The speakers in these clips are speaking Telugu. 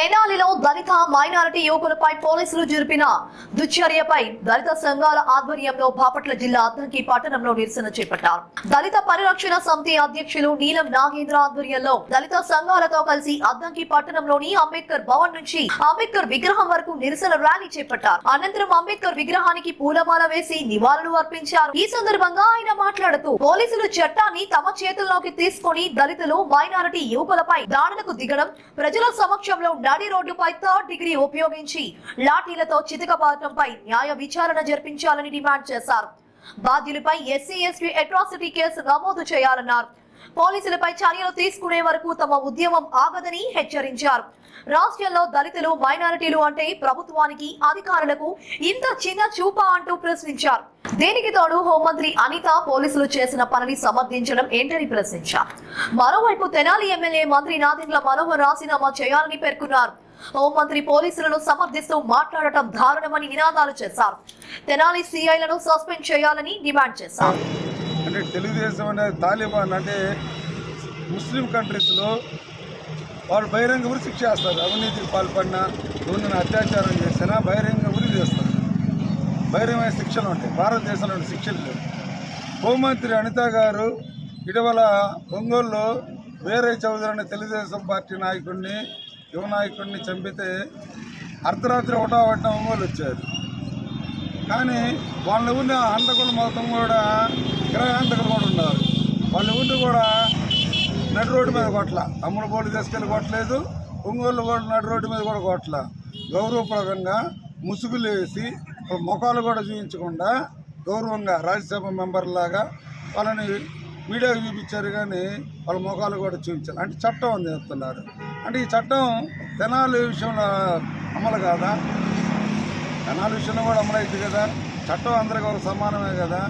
తెనాలిలో దళిత మైనారిటీ యువకులపై పోలీసులు జరిపిన దుశ్చర్యపై దళిత సంఘాల ఆధ్వర్యంలో బాపట్ల జిల్లా అద్దంకి పట్టణంలో నిరసన చేపట్టారు. దళిత పరిరక్షణ సమితి అధ్యక్షులు నీలం నాగేంద్ర ఆధ్వర్యంలో దళిత సంఘాలతో కలిసి అద్దంకి పట్టణంలోని అంబేద్కర్ భవన్ నుంచి అంబేద్కర్ విగ్రహం వరకు నిరసన ర్యాలీ చేపట్టారు. అనంతరం అంబేద్కర్ విగ్రహానికి పూలమాల వేసి నివాళులు అర్పించారు. ఈ సందర్భంగా ఆయన మాట్లాడుతూ పోలీసులు చట్టాన్ని తమ చేతుల్లోకి తీసుకుని దళితులు మైనారిటీ యువకులపై దాడులకు దిగడం, ప్రజల సమక్షంలో నడి రోడ్డుపై థర్డ్ డిగ్రీ ఉపయోగించి లాఠీలతో చితకబాదడంపై న్యాయ విచారణ జరిపించాలని డిమాండ్ చేశారు. బాధ్యులపై ఎస్సీ ఎస్టీ అట్రాసిటీ కేసు నమోదు చేయాలన్నారు. పోలీసులపై చర్యలు తీసుకునే వరకు తమ ఉద్యమం ఆగదని హెచ్చరించారు. రాష్ట్రంలో దళితులు మైనారిటీలు అంటే ప్రభుత్వానికి అధికారులకు ఇంత చిన్న చూపా అంటూ ప్రశ్నించారు. దీనికి తోడు హోంమంత్రి అనిత పోలీసులు చేసిన పనిని సమర్థించడం ఏంటని ప్రశ్నించారు. మరోవైపు తెనాలి ఎమ్మెల్యే మంత్రి నాదెండ్ల మనోహర్ రాజీనామా చేయాలని పేర్కొన్నారు. హోంమంత్రి పోలీసులను సమర్థిస్తూ మాట్లాడటం దారుణమని నినాదాలు చేశారు. తెనాలి సిఐలను సస్పెండ్ చేయాలని డిమాండ్ చేశారు. అంటే తెలుగుదేశం అనేది తాలిబాన్ అంటే ముస్లిం కంట్రీస్లో వాళ్ళు బహిరంగ ఉరి శిక్ష చేస్తారు. అవినీతికి పాల్పడినా, ఎవరిని అత్యాచారం చేసినా బహిరంగ ఉరి చేస్తారు. బహిరంగమైన శిక్షలు ఉంటాయి. భారతదేశంలో శిక్షలు లేవు. హోంమంత్రి అనిత గారు ఇటీవల ఒంగోలులో వీరయ్య చౌదరి అనే తెలుగుదేశం పార్టీ నాయకుడిని, యువ నాయకుడిని చంపితే అర్ధరాత్రి ఒకటో ఒంగోలు వచ్చారు. కానీ వాళ్ళ ఊరిని హంతకులు మొత్తం కూడా గ్రహంతకులు కూడా ఉన్నారు. వాళ్ళ ఊరిని కూడా నడి రోడ్డు మీద కొట్ల, అమ్ముడు బోర్డు తీసుకెళ్ళి కొట్టలేదు. ఒంగోలు కూడా నడి రోడ్డు మీద కూడా కొట్ల. గౌరవప్రదంగా ముసుగులు వేసి ముఖాలు కూడా చూపించకుండా గౌరవంగా రాజ్యసభ మెంబర్లాగా వాళ్ళని మీడియాకు చూపించారు. కానీ వాళ్ళ ముఖాలు కూడా చూపించారు. అంటే చట్టం అని చెప్తున్నారు. అంటే ఈ చట్టం తెనాలి విషయంలో అమలు కాదా? తెనాలి విషయంలో కూడా అమలైంది కదా. చట్టం అందరికీ ఒక సమానమే కదా.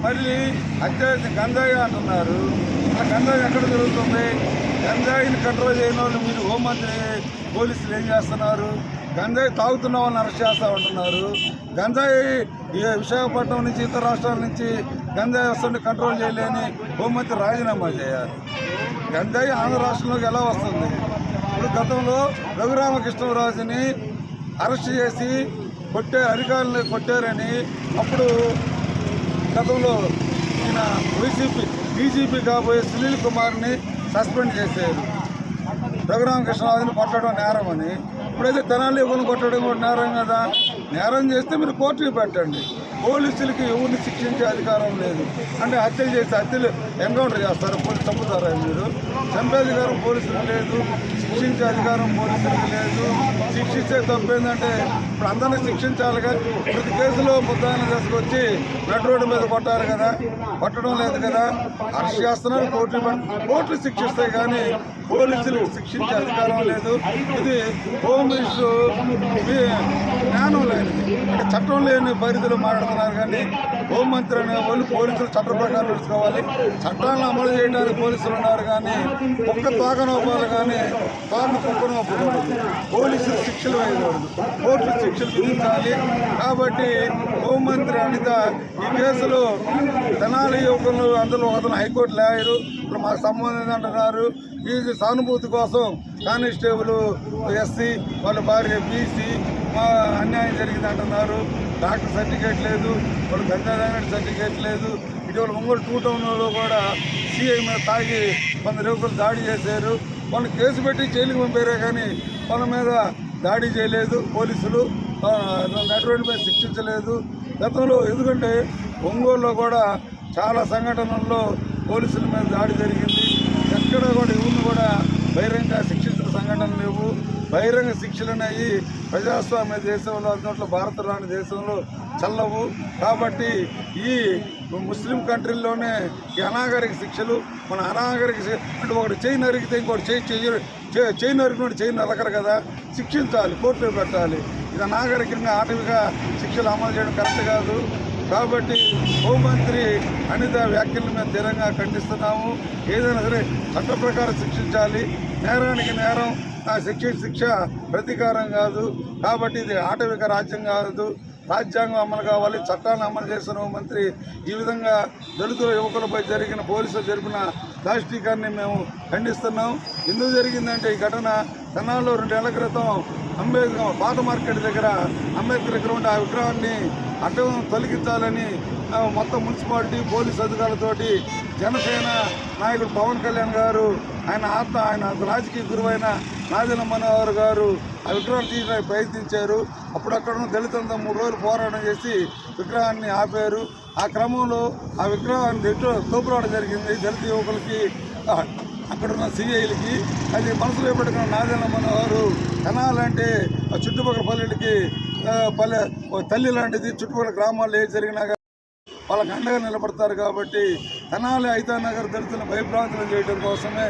మళ్ళీ అత్యధిక గంజాయి అంటున్నారు. ఆ గంజాయి ఎక్కడ జరుగుతుంది? గంజాయిని కంట్రోల్ చేయని వాళ్ళు మీరు హోంమంత్రి పోలీసులు ఏం చేస్తున్నారు? గంజాయి తాగుతున్న వాళ్ళని అరెస్ట్ చేస్తూ ఉంటున్నారు. గంజాయి విశాఖపట్నం నుంచి ఇతర రాష్ట్రాల నుంచి గంజాయి వస్తుంటే కంట్రోల్ చేయలేని హోంమంత్రి రాజీనామా చేయాలి. గంజాయి ఆంధ్ర రాష్ట్రంలోకి ఎలా వస్తుంది? ఇప్పుడు గతంలో రఘురామకృష్ణరాజుని అరెస్ట్ చేసి అధికారులను కొట్టారని అప్పుడు గతంలో ఈయన డీజీపీ కాబోయే సునీల్ కుమార్ని సస్పెండ్ చేశారు. రఘురామకృష్ణరాజుని కొట్టడం నేరం అని. ఇప్పుడైతే తెనాలి యువకులను కొట్టడం కూడా నేరం కదా. నేరం చేస్తే మీరు కోర్టుకి పెట్టండి. పోలీసులకి ఎవరిని శిక్షించే అధికారం లేదు. అంటే హత్యలు చేస్తే హత్యలు ఎన్కౌంటర్ చేస్తారు, పోలీసు చంపుతారా? మీరు చంపే అధికారం పోలీసులకు లేదు, శిక్షించే అధికారం పోలీసులకు లేదు. శిక్షిస్తే తప్పేందంటే ఇప్పుడు అందరినీ శిక్షించాలిగా. ప్రతి కేసులో ముద్దాయిని తీసుకొచ్చి నడి రోడ్డు మీద కొట్టారు కదా. కొట్టడం లేదు కదా. అరెస్ట్ చేస్తున్నారు, కోర్టులు శిక్షిస్తాయి కానీ పోలీసులు శిక్షించే అధికారం లేదు. ఇది హోమ్ మినిస్టర్ జ్ఞానం లేనిది. అంటే చట్టం లేని పరిధిలో మాట్లాడుతున్నారు. కానీ హోంమంత్రి అనే వాళ్ళు పోలీసులు చట్ట ప్రకారం నడుచుకోవాలి. చట్టాలను అమలు చేయడానికి పోలీసులు ఉన్నారు. కానీ ఒక్క తోకనొప్పాలి కానీ తోకను కుక్కను ఒప్పుకోవద్దు. పోలీసులు శిక్షలు వేయకూడదు, కోర్టులు శిక్షలు విధించాలి. కాబట్టి హోంమంత్రి అనిత ఈ కేసులో తెనాలి యువకులు అందులో అతను హైకోర్టు లాయరు, ఇప్పుడు మాకు సంబంధం అంటున్నారు. ఈ సానుభూతి కోసం కానిస్టేబుల్ ఎస్సీ, వాళ్ళ భార్య బీసీ అన్యాయం జరిగింది అంటున్నారు. డాక్టర్ సర్టిఫికేట్ లేదు, వాళ్ళు గంగాధర సర్టిఫికేట్ లేదు. ఇటీవల ఒంగోలు 2 టౌన్లో కూడా సిఐ మీద తాగి కొందరు యువకులు దాడి చేశారు. వాళ్ళు కేసు పెట్టి జైలుకి పంపారే కానీ వాళ్ళ మీద దాడి చేయలేదు పోలీసులు. నడి రోడ్డు మీద శిక్షించలేదు గతంలో. ఎందుకంటే ఒంగోలులో కూడా చాలా సంఘటనల్లో పోలీసుల మీద దాడి జరిగింది. ఎక్కడ కూడా ఎవరిని కూడా బహిరంగ శిక్షించిన సంఘటనలు లేవు. బహిరంగ శిక్షలు అనేవి ప్రజాస్వామ్య దేశంలో, అందులో భారత రాని దేశంలో చల్లవు. కాబట్టి ఈ ముస్లిం కంట్రీల్లోనే ఈ అనాగరిక శిక్షలు, మన అనాగరిక అంటే ఒకటి చేయి నరికితే ఇంకోటి చేయి నరికినోటి చేయి నరకరు కదా. శిక్షించాలి, కోర్టులో పెట్టాలి. ఇది అనాగరికంగా ఆటవిక శిక్షలు అమలు చేయడం కరెక్ట్ కాదు. కాబట్టి హోంమంత్రి అనిత వ్యాఖ్యల మీద తీవ్రంగా ఖండిస్తున్నాము. ఏదైనా సరే చట్ట ప్రకారం శిక్షించాలి. నేరానికి నేరం, శిక్ష ప్రతీకారం కాదు. కాబట్టి ఇది ఆటవిక రాజ్యం కాదు. రాజ్యాంగం అమలు కావాలి, చట్టాలను అమలు చేస్తున్న మంత్రి ఈ విధంగా దళితుల యువకులపై జరిగిన పోలీసులు జరిపిన దాష్టీకాన్ని మేము ఖండిస్తున్నాం. ఎందుకు జరిగిందంటే ఈ ఘటన తెనాల్లో 2 ఏళ్ల క్రితం అంబేద్కర్ పాత మార్కెట్ దగ్గర అంబేద్కర్ దగ్గర ఉండే ఆ విగ్రహాన్ని అడ్డం తొలగించాలని మొత్తం మున్సిపాలిటీ పోలీసు అధికారులతోటి జనసేన నాయకుడు పవన్ కళ్యాణ్ గారు ఆయన రాజకీయ గురువైన నాదెళ్ల మనోహర్ గారు ఆ విగ్రహాన్ని తీయడానికి ప్రయత్నించారు. అప్పుడు అక్కడ ఉన్న దళితులతో 3 రోజులు పోరాటం చేసి విగ్రహాన్ని ఆపారు. ఆ క్రమంలో ఆ విగ్రహాన్ని తోపురావడం జరిగింది. దళిత యువకులకి అక్కడున్న సిఐలకి అది మనసులో పెట్టుకున్న నాదెళ్ల మనోహర్ తెనాలంటే చుట్టుపక్కల పల్లెలకి తల్లి లాంటిది. చుట్టుపక్కల గ్రామాల్లో ఏది జరిగినా వాళ్ళకి అండగా నిలబడతారు కాబట్టి తెనాలి ఐతానగర్ దళితులను భయభ్రాంతులు చేయడం కోసమే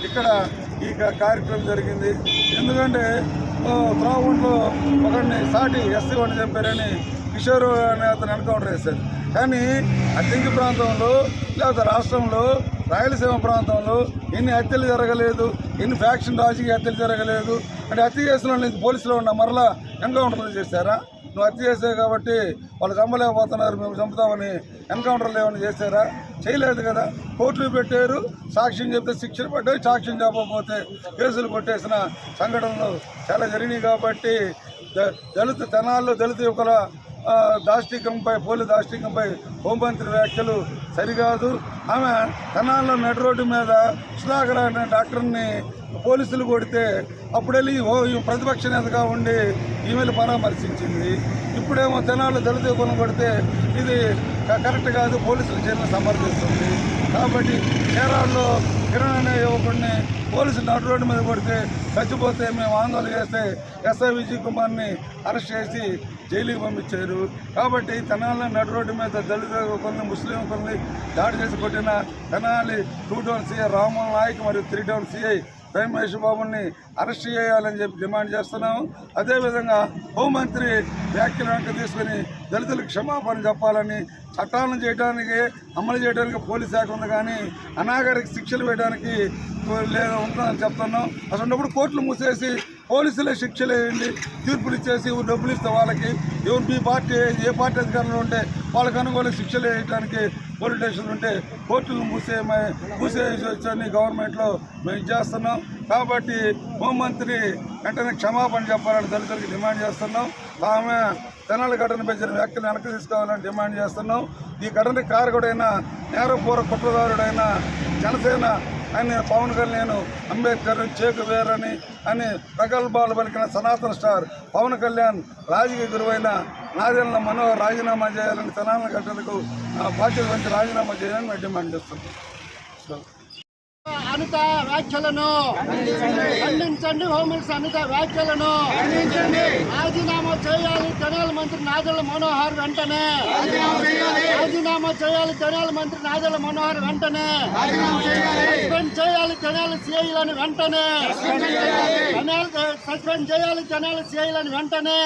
ఇక్కడ ఈ కార్యక్రమం జరిగింది. ఎందుకంటే త్రాగుంట్లో ఒకరిని సాటి ఎస్సీ వాడిని చంపారని కిషోర్ అనే అతను ఎన్కౌంటర్ చేశారు. కానీ అద్దెంకి ప్రాంతంలో లేకపోతే రాష్ట్రంలో రాయలసీమ ప్రాంతంలో ఎన్ని హత్యలు జరగలేదు, ఎన్ని ఫ్యాక్షన్ రాజకీయ హత్యలు జరగలేదు. అంటే హత్య చేసిన వాళ్ళు పోలీసులో ఉన్న మరలా ఎన్కౌంటర్లు చేశారా? నువ్వు హత్య చేసావు కాబట్టి వాళ్ళు చంపలేకపోతున్నారు, మేము చంపుతామని ఎన్కౌంటర్లు ఏమైనా చేశారా? చేయలేదు కదా. కోర్టులు పెట్టారు, సాక్ష్యం చెప్తే శిక్షలు పట్టారు, సాక్ష్యం చెప్పకపోతే కేసులు కొట్టేసిన సంఘటనలు చాలా జరిగినాయి. కాబట్టి తెనాల్లో దళిత యువకుల దాష్టికంపై పోలీసు దాష్టికంపై హోంమంత్రి వ్యాఖ్యలు సరికాదు. ఆమె తెనాల్లో నడి రోడ్డు మీద సుధాకర్ అనే డాక్టర్ని పోలీసులు కొడితే అప్పుడెళ్ళి ప్రతిపక్ష నేతగా ఉండి ఈమెయిల్ పరామర్శించింది. ఇప్పుడేమో తెనాల్లో దళిత యువకులను కొడితే ఇది కరెక్ట్ కాదు, పోలీసుల చర్యను సమర్థిస్తుంది. కాబట్టి కేరళలో కిరణ్ అనే యువకుడిని పోలీసులు నడు రోడ్డు మీద కొడితే చచ్చిపోతే మేము ఆందోళన చేస్తే ఎస్ఐ విజయ్ కుమార్ని అరెస్ట్ చేసి జైలుకి పంపించారు. కాబట్టి తెనాలి నడు రోడ్డు మీద దళిత యువకుల్ని ముస్లిం యువకుల్ని దాడి చేసి కొట్టిన తెనాలి 2 టౌన్ సిఐ రామ్మోహన్ నాయక్ మరియు 3 టౌన్ సిఐ ప్రేమ్ మహేష్ బాబుని అరెస్ట్ చేయాలని చెప్పి డిమాండ్ చేస్తున్నాము. అదేవిధంగా హోంమంత్రి వ్యాఖ్యలు వెనక్కి తీసుకుని దళితులకు క్షమాపణ చెప్పాలని, చట్టాలను చేయడానికి అమలు చేయడానికి పోలీస్ శాఖ ఉంది కానీ అనాగరిక శిక్షలు వేయడానికి లేదా ఉంటుందని చెప్తున్నాం. అసలు కోర్టులు మూసేసి పోలీసులే శిక్షలు వేయండి, తీర్పులు ఇచ్చేసి డబ్బులు ఇస్తే వాళ్ళకి ఎవరు మీ పార్టీ ఏ పార్టీ అధికారంలో ఉంటే వాళ్ళకి అనుకూల శిక్షలు వేయడానికి పోలీస్ స్టేషన్లు ఉంటే కోర్టులను మూసేసి గవర్నమెంట్లో మేము చేస్తున్నాం. కాబట్టి హోంమంత్రి వెంటనే క్షమాపణ చెప్పాలని దళితులకి డిమాండ్ చేస్తున్నాం. ఆమె తెనాలి ఘటనపై జరిగిన వ్యాఖ్యలు వెనక్కి తీసుకోవాలని డిమాండ్ చేస్తున్నాం. ఈ ఘటనకి కారకుడైన నేరపూర్వ కుట్రదారుడైన జనసేన ఆయన పవన్ కళ్యాణ్ అంబేద్కర్ చేకువేరని అని ప్రగల్భాలు పలికిన సనాతన స్టార్ పవన్ కళ్యాణ్ రాజకీయ గురువైన నాదెళ్ల మనోహర్ రాజీనామా చేయాలని తెనాలి ఘటనకు బాధ్యత వహించి రాజీనామా చేయాలని మేము డిమాండ్ చేస్తున్నాం. అనిత వ్యాఖ్యలను ఖండించండి. హోంమినిస్టర్ అనిత వ్యాఖ్యలను రాజీనామా చేయాలి తెనాలి మంత్రి నాదెళ్ల మనోహర్ వెంటనే. రాజీనామా చేయాలి తెనాలి మంత్రి నాదెళ్ల మనోహర్ వెంటనే. సస్పెండ్ చేయాలి తెనాలి సిఐలను వెంటనే. సస్పెండ్ చేయాలి తెనాలి సిఐలను వెంటనే.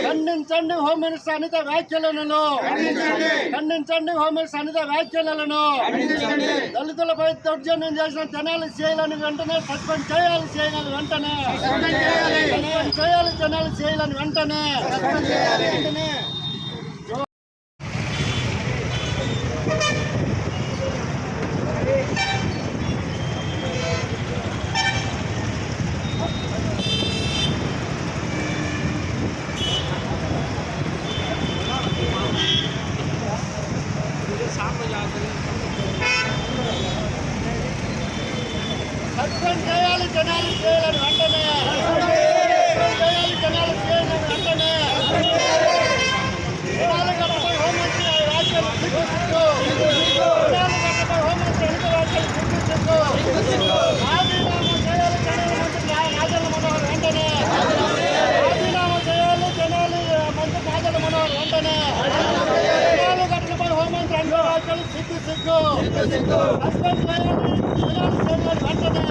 ఖండించండి హోంమినిస్టర్ అనిత వ్యాఖ్యలను. ఖండించండి హోంమినిస్టర్ అనిత వ్యాఖ్యలను. దళితులపై దౌర్జన్యం చేసిన తెనాలి సిఐలను వెంటనే సస్పెండ్ చేయాలి. సిఐలను వెంటనే సస్పెండ్ చేయాలి. తెనాలి సిఐలను వెంటనే సస్పెండ్ చేయాలి తెనాలి సిఐలను వెంటనే. సస్పెండ్ చేయాలి తెనాలి సిఐలను వెంటనే. తెనాలి ఘటనపై హోంమంత్రి వ్యాఖ్యలు సిగ్గు. తెనాలి ఘటనపై హోంమంత్రి అనిత వ్యాఖ్యలు సిగ్గు. రాజీనామా చేయాలి తెనాలి మంత్రి నాదెళ్ల మనోహర్ వెంటనే. రాజీనామా చేయాలి తెనాలి మంత్రి నాదెళ్ల మనోహర్ వెంటనే. తెనాలి ఘటనపై హోంమంత్రి అనిత వ్యాఖ్యలు సిగ్గు. సస్పెండ్ చేయాలి తెనాలి సిఐలను వెంటనే.